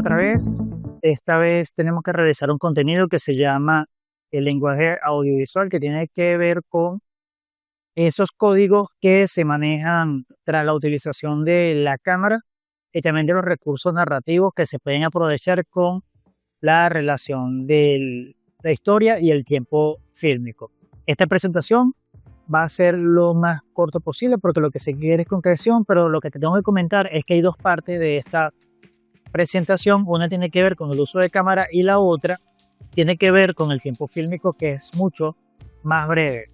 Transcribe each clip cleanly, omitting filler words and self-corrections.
otra vez. Esta vez tenemos que realizar un contenido que se llama el lenguaje audiovisual, que tiene que ver con esos códigos que se manejan tras la utilización de la cámara y también de los recursos narrativos que se pueden aprovechar con la relación de la historia y el tiempo fílmico. Esta presentación va a ser lo más corto posible porque lo que se quiere es concreción, pero lo que te tengo que comentar es que hay dos partes de esta presentación. Una tiene que ver con el uso de cámara y la otra tiene que ver con el tiempo fílmico, que es mucho más breve.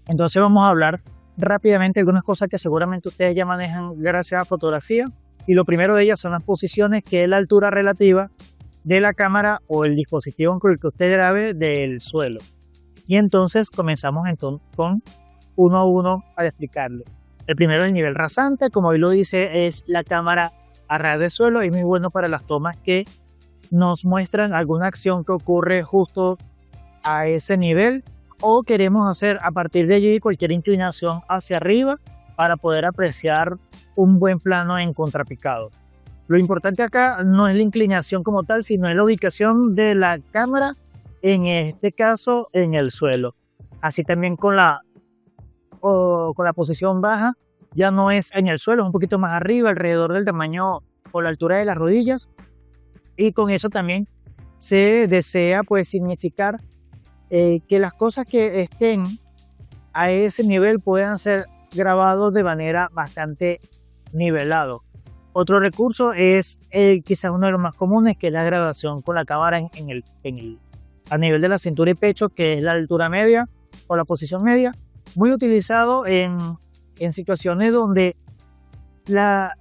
Entonces vamos a hablar rápidamente de algunas cosas que seguramente ustedes ya manejan gracias a fotografía, y lo primero de ellas son las posiciones, que es la altura relativa de la cámara o el dispositivo con el que usted grabe del suelo. Y entonces comenzamos con uno a uno a explicarlo. El primero es el nivel rasante, como hoy lo dice, es la cámara a ras de suelo, y muy bueno para las tomas que nos muestran alguna acción que ocurre justo a ese nivel, o queremos hacer a partir de allí cualquier inclinación hacia arriba para poder apreciar un buen plano en contrapicado. Lo importante acá no es la inclinación como tal, sino es la ubicación de la cámara, en este caso en el suelo. Así también con la posición baja, ya no es en el suelo, es un poquito más arriba, alrededor del tamaño o la altura de las rodillas, y con eso también se desea pues significar que las cosas que estén a ese nivel puedan ser grabados de manera bastante nivelado. Otro recurso es quizás uno de los más comunes, que es la grabación con la cámara a nivel de la cintura y pecho, que es la altura media o la posición media, muy utilizado en situaciones donde la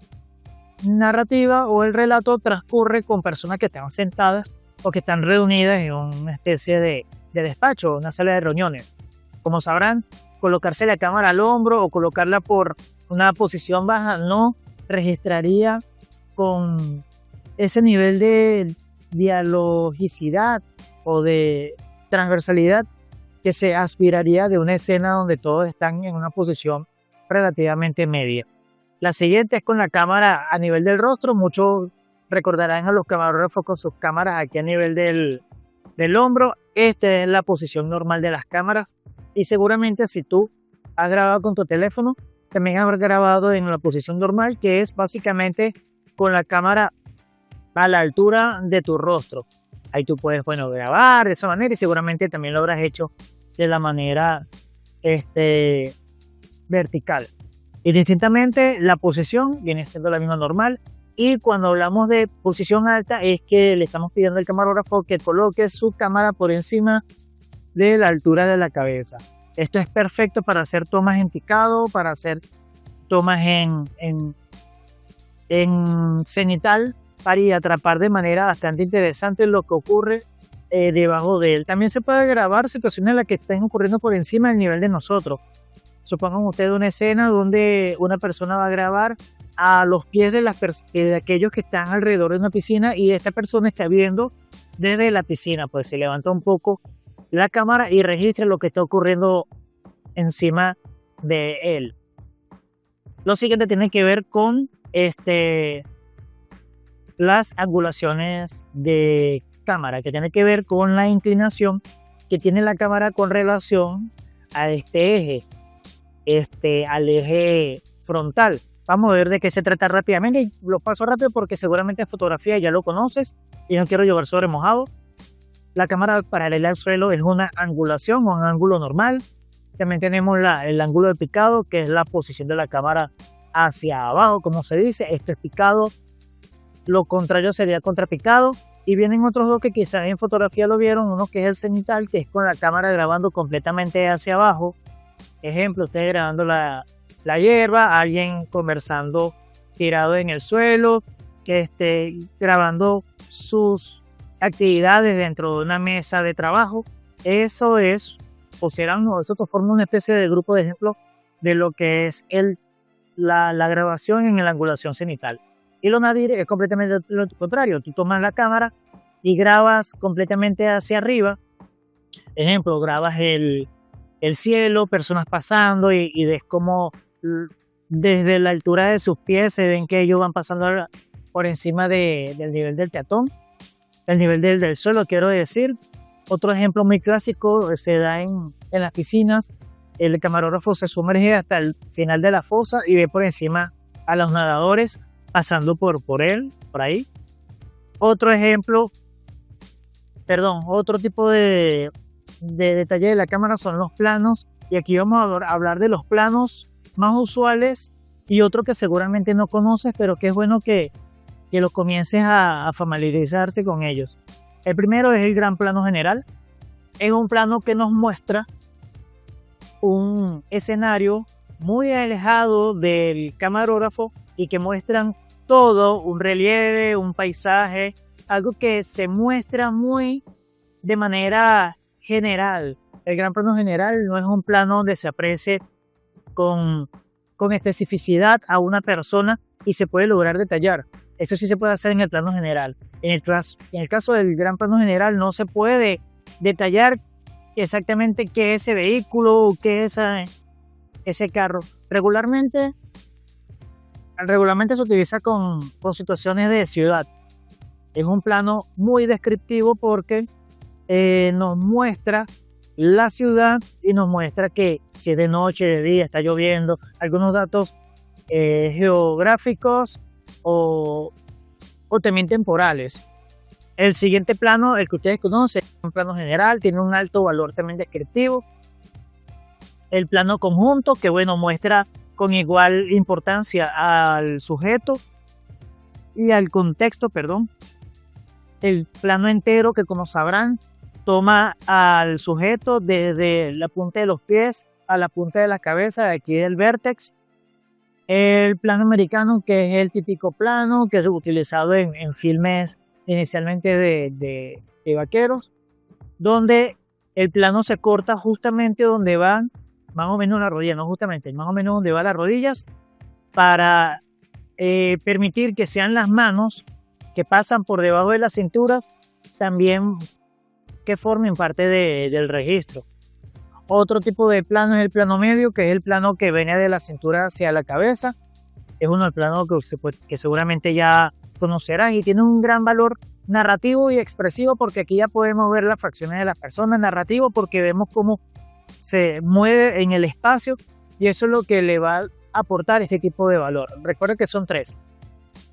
narrativa o el relato transcurre con personas que están sentadas o que están reunidas en una especie de despacho, una sala de reuniones. Como sabrán, colocarse la cámara al hombro o colocarla por una posición baja no registraría con ese nivel de dialogicidad o de transversalidad que se aspiraría de una escena donde todos están en una posición relativamente media. La siguiente es con la cámara a nivel del rostro. Muchos recordarán a los camarógrafos con sus cámaras aquí a nivel del hombro. Esta es la posición normal de las cámaras, y seguramente si tú has grabado con tu teléfono, también habrás grabado en la posición normal, que es básicamente con la cámara a la altura de tu rostro. Ahí tú puedes, grabar de esa manera, y seguramente también lo habrás hecho de la manera vertical. Y distintamente la posición viene siendo la misma normal, y cuando hablamos de posición alta es que le estamos pidiendo al camarógrafo que coloque su cámara por encima de la altura de la cabeza. Esto es perfecto para hacer tomas en picado, para hacer tomas en cenital, para atrapar de manera bastante interesante lo que ocurre debajo de él. También se puede grabar situaciones en las que estén ocurriendo por encima del nivel de nosotros. Supongan ustedes una escena donde una persona va a grabar a los pies de aquellos que están alrededor de una piscina, y esta persona está viendo desde la piscina. Pues se levanta un poco la cámara y registra lo que está ocurriendo encima de él. Lo siguiente tiene que ver con las angulaciones de cámara, que tiene que ver con la inclinación que tiene la cámara con relación a este eje, al eje frontal. Vamos a ver de qué se trata rápidamente, y lo paso rápido porque seguramente en fotografía ya lo conoces y no quiero llover sobre mojado. La cámara paralela al suelo es una angulación o un ángulo normal. También tenemos el ángulo de picado, que es la posición de la cámara hacia abajo, como se dice. Esto es picado. Lo contrario sería contrapicado. Y vienen otros dos que quizás en fotografía lo vieron. Uno que es el cenital, que es con la cámara grabando completamente hacia abajo. Ejemplo, ustedes grabando la hierba, alguien conversando tirado en el suelo, grabando sus actividades dentro de una mesa de trabajo. Eso es, eso forma una especie de grupo de ejemplo de lo que es la grabación en la angulación cenital. Y lo nadir es completamente lo contrario. Tú tomas la cámara y grabas completamente hacia arriba. Ejemplo, grabas el cielo, personas pasando, y ves como desde la altura de sus pies se ven que ellos van pasando por encima del nivel del peatón, el nivel del suelo, quiero decir. Otro ejemplo muy clásico se da en las piscinas. El camarógrafo se sumerge hasta el final de la fosa y ve por encima a los nadadores pasando por ahí. Otro ejemplo, otro tipo de detalle de la cámara son los planos. Y aquí vamos a hablar de los planos más usuales y otro que seguramente no conoces, pero que es bueno que lo comiences a familiarizarse con ellos. El primero es el gran plano general. Es un plano que nos muestra un escenario muy alejado del camarógrafo y que muestran todo, un relieve, un paisaje, algo que se muestra muy de manera general. El gran plano general no es un plano donde se aprecie con especificidad a una persona y se puede lograr detallar. Eso sí se puede hacer en el plano general. En el caso del gran plano general no se puede detallar exactamente qué es ese vehículo o qué es ese carro. Regularmente se utiliza con situaciones de ciudad. Es un plano muy descriptivo porque nos muestra la ciudad y nos muestra que si es de noche, de día, está lloviendo, algunos datos geográficos o también temporales. El siguiente plano, el que ustedes conocen, es un plano general, tiene un alto valor también descriptivo. El plano conjunto, que muestra con igual importancia al sujeto y al contexto, El plano entero, que como sabrán, toma al sujeto desde la punta de los pies a la punta de la cabeza, de aquí del vértex. El plano americano, que es el típico plano que es utilizado en filmes inicialmente de vaqueros, donde el plano se corta justamente donde van más o menos la rodilla, no justamente, más o menos donde van las rodillas, para permitir que sean las manos que pasan por debajo de las cinturas también que formen parte del registro. Otro tipo de plano es el plano medio, que es el plano que viene de la cintura hacia la cabeza. Es uno del plano que seguramente ya conocerás y tiene un gran valor narrativo y expresivo, porque aquí ya podemos ver las fracciones de las personas. Narrativo porque vemos cómo se mueve en el espacio y eso es lo que le va a aportar este tipo de valor. Recuerda que son tres: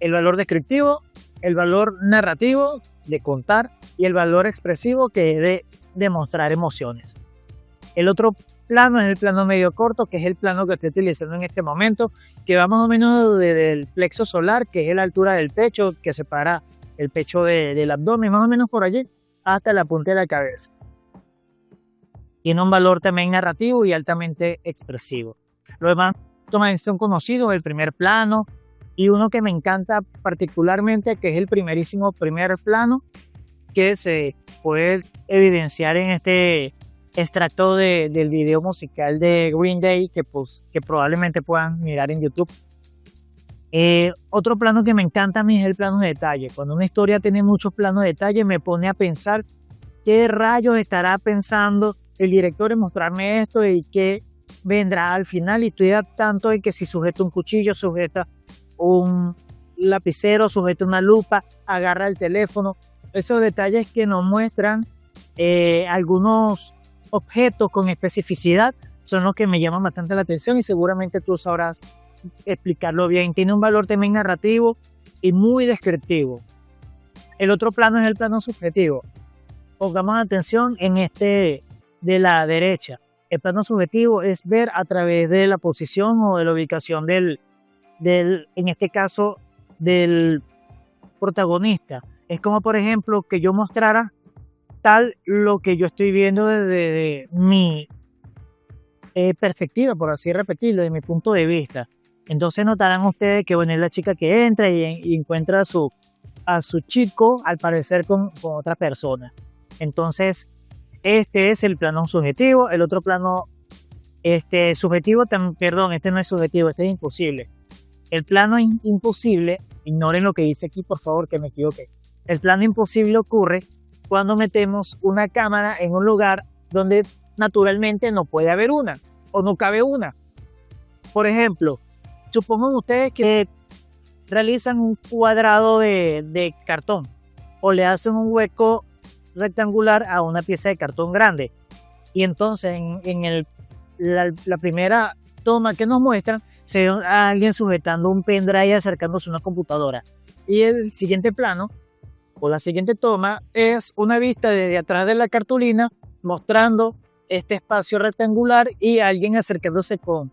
el valor descriptivo, el valor narrativo de contar y el valor expresivo, que es de demostrar emociones. El otro plano es el plano medio corto, que es el plano que estoy utilizando en este momento, que va más o menos desde el plexo solar, que es la altura del pecho, que separa el pecho del abdomen, más o menos por allí, hasta la punta de la cabeza. Tiene un valor también narrativo y altamente expresivo. Los demás también son conocidos: el primer plano y uno que me encanta particularmente, que es el primer plano, que se puede evidenciar en este extracto del video musical de Green Day que probablemente puedan mirar en YouTube. Otro plano que me encanta a mí es el plano de detalle. Cuando una historia tiene muchos planos de detalle, me pone a pensar qué rayos estará pensando el director en mostrarme esto y qué vendrá al final. Y estoy tanto de que si sujeta un cuchillo, sujeta un lapicero, sujeta una lupa, agarra el teléfono. Esos detalles que nos muestran algunos objetos con especificidad son los que me llaman bastante la atención y seguramente tú sabrás explicarlo bien. Tiene un valor también narrativo y muy descriptivo. El otro plano es el plano subjetivo. Pongamos atención en este de la derecha. El plano subjetivo es ver a través de la posición o de la ubicación en este caso, del protagonista. Es como, por ejemplo, que yo mostrara lo que yo estoy viendo desde mi perspectiva, por así repetirlo, de mi punto de vista. Entonces notarán ustedes que es la chica que entra y encuentra a su chico, al parecer con otra persona. Entonces, este es el plano subjetivo. El otro plano subjetivo, este no es subjetivo, este es imposible. El plano imposible, ignoren lo que dice aquí, por favor, que me equivoqué. El plano imposible ocurre cuando metemos una cámara en un lugar donde naturalmente no puede haber una o no cabe una. Por ejemplo, supongan ustedes que realizan un cuadrado de cartón o le hacen un hueco rectangular a una pieza de cartón grande. Y entonces la primera toma que nos muestran se ve a alguien sujetando un pendrive acercándose a una computadora. Y el siguiente plano o la siguiente toma es una vista desde atrás de la cartulina mostrando este espacio rectangular y alguien acercándose con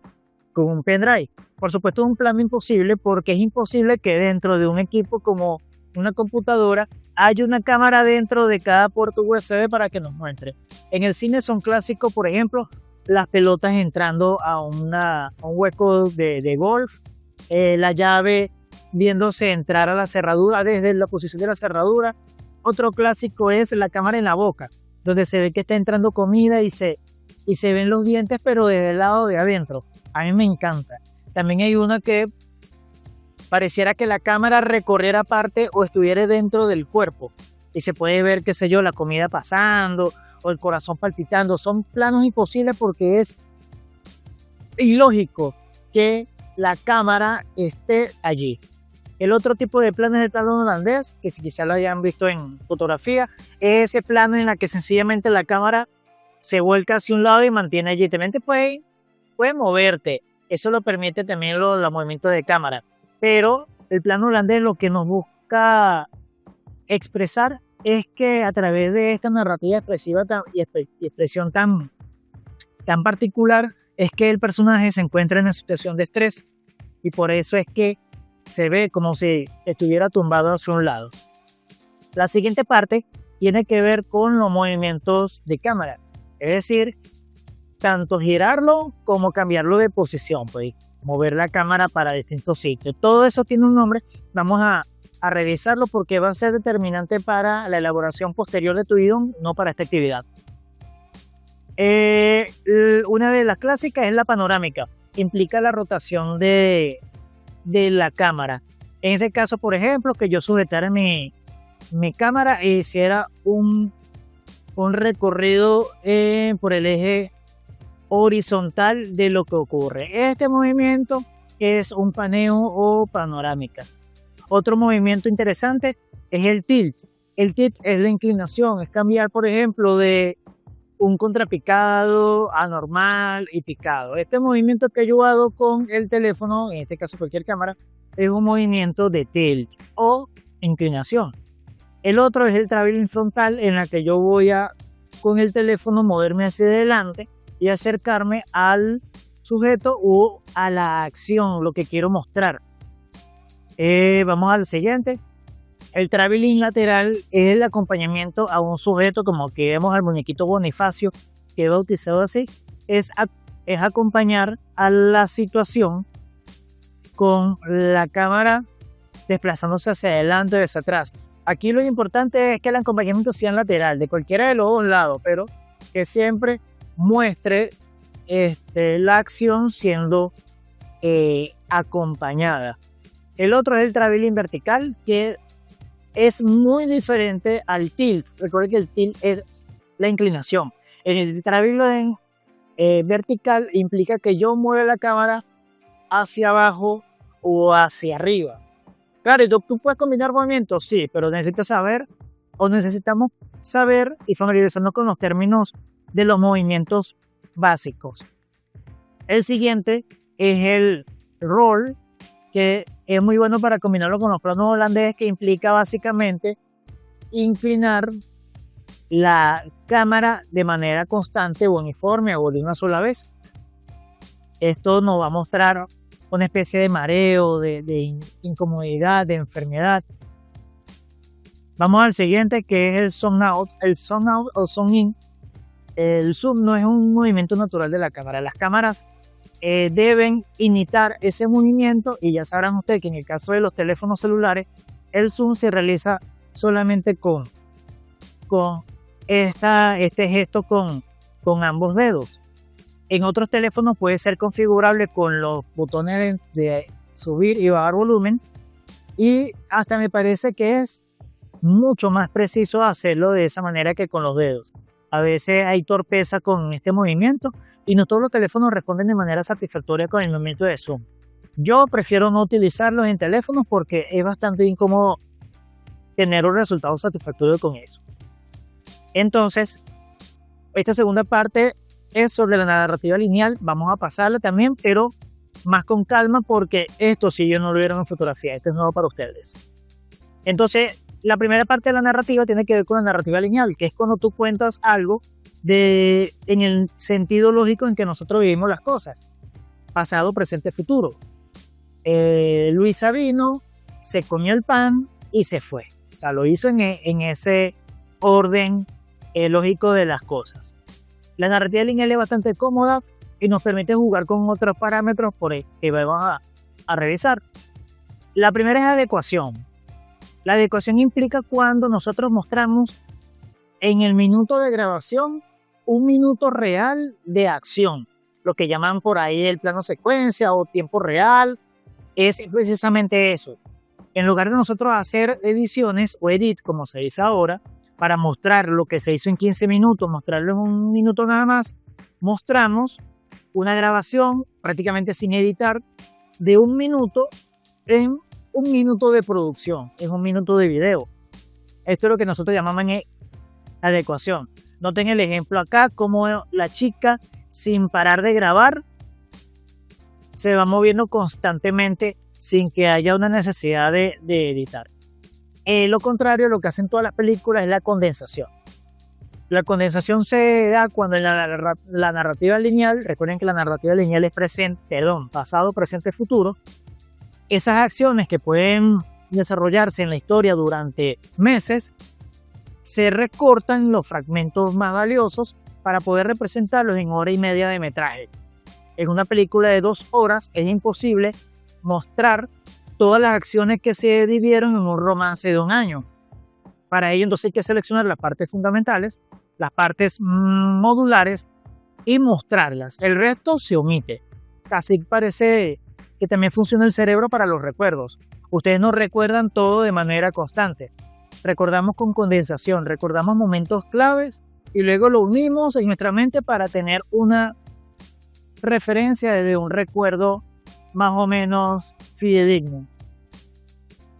un pendrive. Por supuesto, es un plano imposible porque es imposible que dentro de un equipo como una computadora haya una cámara dentro de cada puerto USB para que nos muestre. En el cine son clásicos, por ejemplo, las pelotas entrando a un hueco de golf, la llave viéndose entrar a la cerradura desde la posición de la cerradura. Otro clásico es la cámara en la boca, donde se ve que está entrando comida y se ven los dientes, pero desde el lado de adentro. A mí me encanta. También hay una que pareciera que la cámara recorriera parte o estuviera dentro del cuerpo y se puede ver, qué sé yo, la comida pasando o el corazón palpitando. Son planos imposibles porque es ilógico que la cámara esté allí. El otro tipo de plano es el plano holandés, que si quizás lo hayan visto en fotografía, es ese plano en la que sencillamente la cámara se vuelca hacia un lado y mantiene allí. También te puede moverte, eso lo permite también los movimientos de cámara. Pero el plano holandés lo que nos busca expresar es que a través de esta narrativa expresiva y expresión tan particular es que el personaje se encuentra en una situación de estrés y por eso es que se ve como si estuviera tumbado hacia un lado. La siguiente parte tiene que ver con los movimientos de cámara, es decir, tanto girarlo como cambiarlo de posición, pues mover la cámara para distintos sitios. Todo eso tiene un nombre, vamos a revisarlo porque va a ser determinante para la elaboración posterior de tu guión, no para esta actividad. Una de las clásicas es la panorámica, implica la rotación de la cámara. En este caso, por ejemplo, que yo sujetara mi cámara e hiciera un recorrido por el eje horizontal de lo que ocurre. Este movimiento es un paneo o panorámica. Otro movimiento interesante es el tilt. El tilt es la inclinación, es cambiar, por ejemplo, de un contrapicado a normal y picado. Este movimiento que yo hago con el teléfono, en este caso cualquier cámara, es un movimiento de tilt o inclinación. El otro es el traveling frontal, en la que yo voy a, con el teléfono, moverme hacia adelante y acercarme al sujeto o a la acción, lo que quiero mostrar. Vamos al siguiente. El traveling lateral es el acompañamiento a un sujeto, como que vemos al muñequito Bonifacio, que he bautizado así, es acompañar a la situación con la cámara desplazándose hacia adelante o hacia atrás. Aquí lo importante es que el acompañamiento sea en lateral, de cualquiera de los dos lados, pero que siempre muestre la acción siendo acompañada. El otro es el traveling vertical, que es muy diferente al tilt. Recuerden que el tilt es la inclinación. El traveling vertical implica que yo muevo la cámara hacia abajo o hacia arriba. Claro, ¿y tú puedes combinar movimientos? Sí, pero necesitamos saber y familiarizarnos con los términos de los movimientos básicos. El siguiente es el roll, que es muy bueno para combinarlo con los planos holandeses, que implica básicamente inclinar la cámara de manera constante o uniforme o de una sola vez. Esto nos va a mostrar una especie de mareo, de incomodidad, de enfermedad. Vamos al siguiente, que es el zoom out. El zoom out o zoom in. El zoom no es un movimiento natural de la cámara. Las cámaras deben imitar ese movimiento, y ya sabrán ustedes que en el caso de los teléfonos celulares el zoom se realiza solamente con este gesto con ambos dedos. En otros teléfonos puede ser configurable con los botones de subir y bajar volumen, y hasta me parece que es mucho más preciso hacerlo de esa manera que con los dedos. A veces hay torpeza con este movimiento y no todos los teléfonos responden de manera satisfactoria con el movimiento de zoom. Yo prefiero no utilizarlos en teléfonos porque es bastante incómodo tener un resultado satisfactorio con eso. Entonces, esta segunda parte es sobre la narrativa lineal. Vamos a pasarla también, pero más con calma porque esto sí yo no lo vieron en fotografía. Este es nuevo para ustedes. Entonces, la primera parte de la narrativa tiene que ver con la narrativa lineal, que es cuando tú cuentas algo en el sentido lógico en que nosotros vivimos las cosas. Pasado, presente, futuro. Luisa vino, se comió el pan y se fue. O sea, lo hizo en ese orden lógico de las cosas. La narrativa lineal es bastante cómoda y nos permite jugar con otros parámetros por ahí que vamos a revisar. La primera es adecuación. La adecuación implica cuando nosotros mostramos en el minuto de grabación un minuto real de acción, lo que llaman por ahí el plano secuencia o tiempo real, es precisamente eso. En lugar de nosotros hacer ediciones o edit, como se dice ahora, para mostrar lo que se hizo en 15 minutos, mostrarlo en un minuto nada más, mostramos una grabación prácticamente sin editar de un minuto en un minuto de producción, en un minuto de video. Esto es lo que nosotros llamamos adecuación. Noten el ejemplo acá, como la chica sin parar de grabar se va moviendo constantemente sin que haya una necesidad de editar. Lo contrario, lo que hacen todas las películas es la condensación. La condensación se da cuando en la narrativa lineal, recuerden que la narrativa lineal es pasado, presente, futuro. Esas acciones que pueden desarrollarse en la historia durante meses, se recortan los fragmentos más valiosos para poder representarlos en hora y media de metraje. En una película de 2 horas es imposible mostrar todas las acciones que se vivieron en un romance de 1 año. Para ello entonces hay que seleccionar las partes fundamentales, las partes modulares y mostrarlas. El resto se omite. Casi parece que también funciona el cerebro para los recuerdos. Ustedes no recuerdan todo de manera constante. Recordamos con condensación, recordamos momentos claves y luego lo unimos en nuestra mente para tener una referencia de un recuerdo más o menos fidedigno.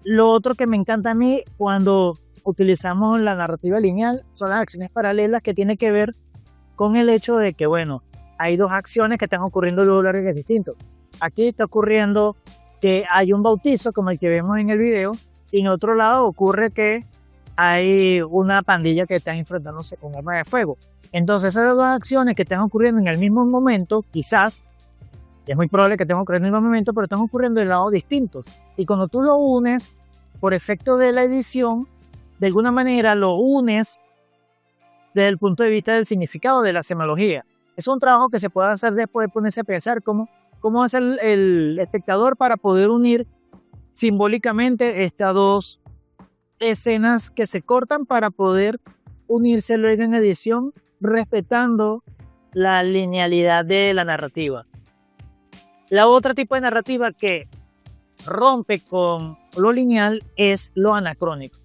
Lo otro que me encanta a mí cuando utilizamos la narrativa lineal son las acciones paralelas, que tiene que ver con el hecho de que, bueno, hay 2 acciones que están ocurriendo en lugares distintos. Aquí está ocurriendo que hay un bautizo como el que vemos en el video, y en otro lado ocurre que hay una pandilla que está enfrentándose con armas de fuego. Entonces esas 2 acciones que están ocurriendo en el mismo momento, quizás, es muy probable que estén ocurriendo en el mismo momento, pero están ocurriendo en lados distintos. Y cuando tú lo unes, por efecto de la edición, de alguna manera lo unes desde el punto de vista del significado de la semiología. Es un trabajo que se puede hacer después de ponerse a pensar cómo hace el espectador para poder unir simbólicamente estas 2 escenas que se cortan para poder unirse luego en edición, respetando la linealidad de la narrativa. La otra tipo de narrativa que rompe con lo lineal es lo anacrónico.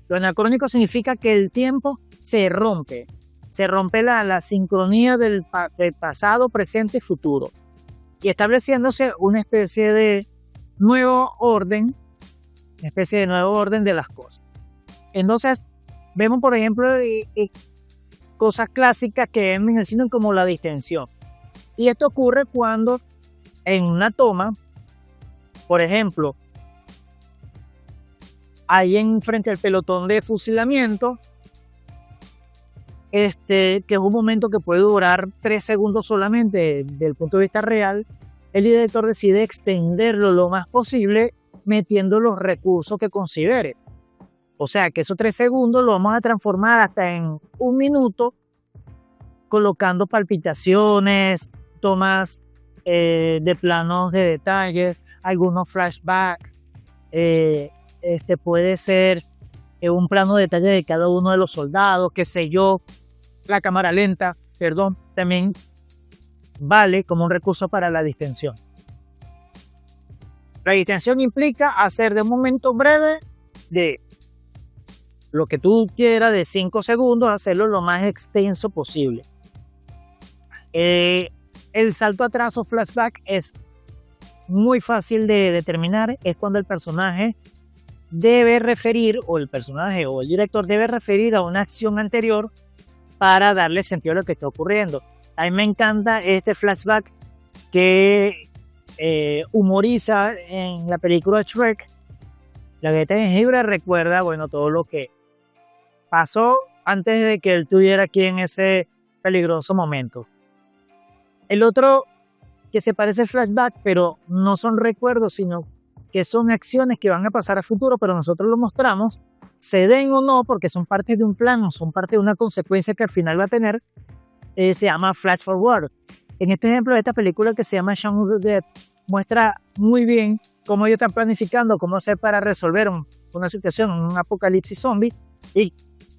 Lo anacrónico significa que el tiempo se rompe la sincronía del pasado, presente y futuro, y estableciéndose una especie de nuevo orden de las cosas. Entonces, vemos por ejemplo cosas clásicas que vemos en el cine como la distensión. Y esto ocurre cuando en una toma, por ejemplo, ahí frente al pelotón de fusilamiento, que es un momento que puede durar 3 segundos solamente desde el punto de vista real, el director decide extenderlo lo más posible metiendo los recursos que considere. O sea que esos 3 segundos lo vamos a transformar hasta en 1 minuto, colocando palpitaciones, tomas de planos de detalles, algunos flashbacks. Puede ser un plano de detalle de cada uno de los soldados, qué sé yo, la cámara lenta, también vale como un recurso para la distensión. La distensión implica hacer de un momento breve de lo que tú quieras de 5 segundos, hacerlo lo más extenso posible. El salto atrás o flashback es muy fácil de determinar es cuando el personaje debe referir, o el personaje o el director debe referir a una acción anterior para darle sentido a lo que está ocurriendo. A mí me encanta este flashback que humoriza en la película Shrek. La galleta de jengibre recuerda, bueno, todo lo que pasó antes de que él estuviera aquí en ese peligroso momento. El otro que se parece al flashback, pero no son recuerdos, sino que son acciones que van a pasar a futuro, pero nosotros lo mostramos, se den o no, porque son parte de un plan o son parte de una consecuencia que al final va a tener, se llama Flash Forward. En este ejemplo de esta película que se llama Shaun of the Dead, muestra muy bien cómo ellos están planificando cómo hacer para resolver una situación, un apocalipsis zombie, y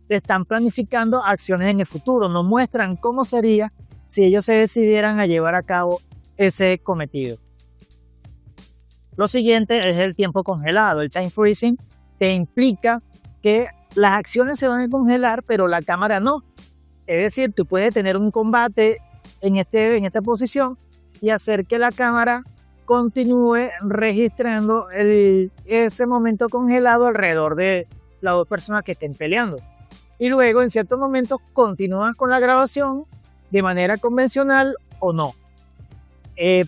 están planificando acciones en el futuro. Nos muestran cómo sería si ellos se decidieran a llevar a cabo ese cometido. Lo siguiente es el tiempo congelado. El time freezing te implica que las acciones se van a congelar, pero la cámara no. Es decir, tú puedes tener un combate en esta posición y hacer que la cámara continúe registrando ese momento congelado alrededor de las dos personas que estén peleando. Y luego, en ciertos momentos, continúas con la grabación de manera convencional o no.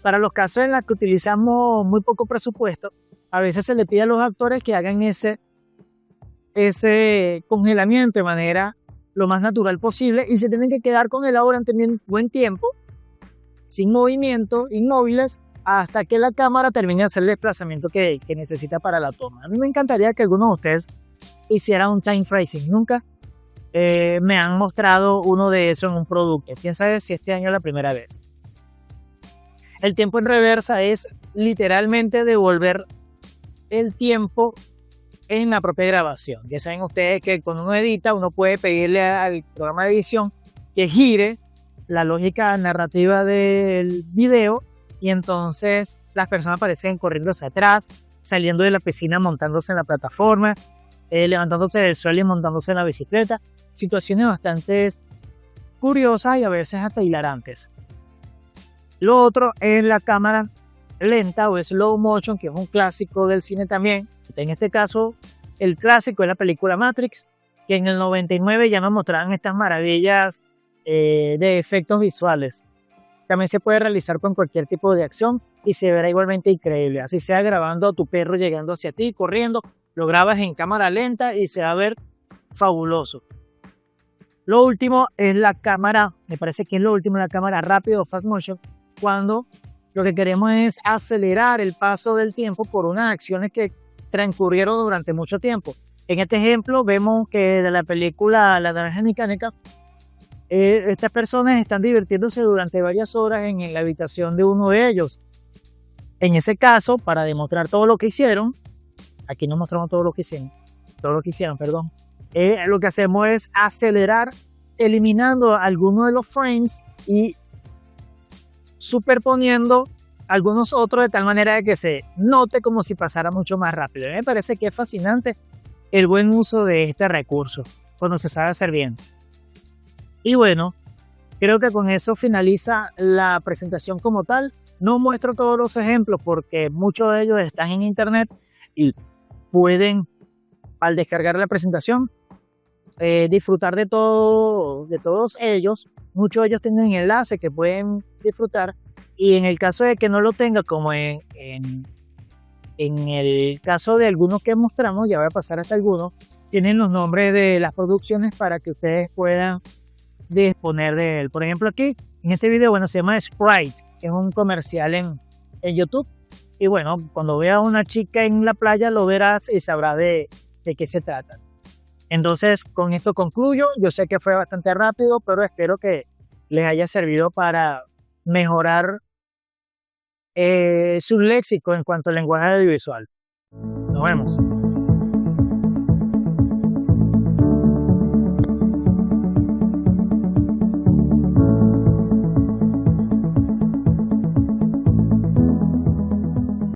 Para los casos en los que utilizamos muy poco presupuesto, a veces se le pide a los actores que hagan ese congelamiento de manera lo más natural posible y se tienen que quedar congelados durante un buen tiempo, sin movimiento, inmóviles, hasta que la cámara termine de hacer el desplazamiento que necesita para la toma. A mí me encantaría que algunos de ustedes hicieran un time freezing. Nunca me han mostrado uno de esos en un producto. Quién sabe si este año es la primera vez. El tiempo en reversa es literalmente devolver el tiempo en la propia grabación. Ya saben ustedes que cuando uno edita, uno puede pedirle al programa de edición que gire la lógica narrativa del video y entonces las personas aparecen corriendo hacia atrás, saliendo de la piscina, montándose en la plataforma, levantándose del suelo y montándose en la bicicleta. Situaciones bastante curiosas y a veces hasta hilarantes. Lo otro es la cámara lenta o slow motion, que es un clásico del cine también. En este caso, el clásico es la película Matrix, que en el 99 ya nos mostraban estas maravillas de efectos visuales. También se puede realizar con cualquier tipo de acción y se verá igualmente increíble. Así sea grabando a tu perro llegando hacia ti, corriendo, lo grabas en cámara lenta y se va a ver fabuloso. Lo último es la cámara, me parece que es lo último, la cámara rápida o fast motion, cuando lo que queremos es acelerar el paso del tiempo por unas acciones que transcurrieron durante mucho tiempo. En este ejemplo vemos que de la película La Naranja Mecánica, estas personas están divirtiéndose durante varias horas en la habitación de uno de ellos. En ese caso, para demostrar todo lo que hicieron, aquí no mostramos todo lo que hicieron, perdón. Lo que hacemos es acelerar, eliminando algunos de los frames y superponiendo algunos otros de tal manera de que se note como si pasara mucho más rápido. Me parece que es fascinante el buen uso de este recurso cuando se sabe hacer bien. Y bueno, creo que con eso finaliza la presentación como tal. No muestro todos los ejemplos porque muchos de ellos están en internet y pueden, al descargar la presentación, disfrutar de todos ellos. Muchos de ellos tienen enlaces que pueden disfrutar y en el caso de que no lo tenga, como en el caso de algunos que mostramos, ya voy a pasar hasta algunos, tienen los nombres de las producciones para que ustedes puedan disponer de él. Por ejemplo aquí, en este video, bueno, se llama Sprite, es un comercial en YouTube y bueno, cuando veas a una chica en la playa lo verás y sabrás de qué se trata. Entonces, con esto concluyo. Yo sé que fue bastante rápido, pero espero que les haya servido para mejorar su léxico en cuanto al lenguaje audiovisual. Nos vemos.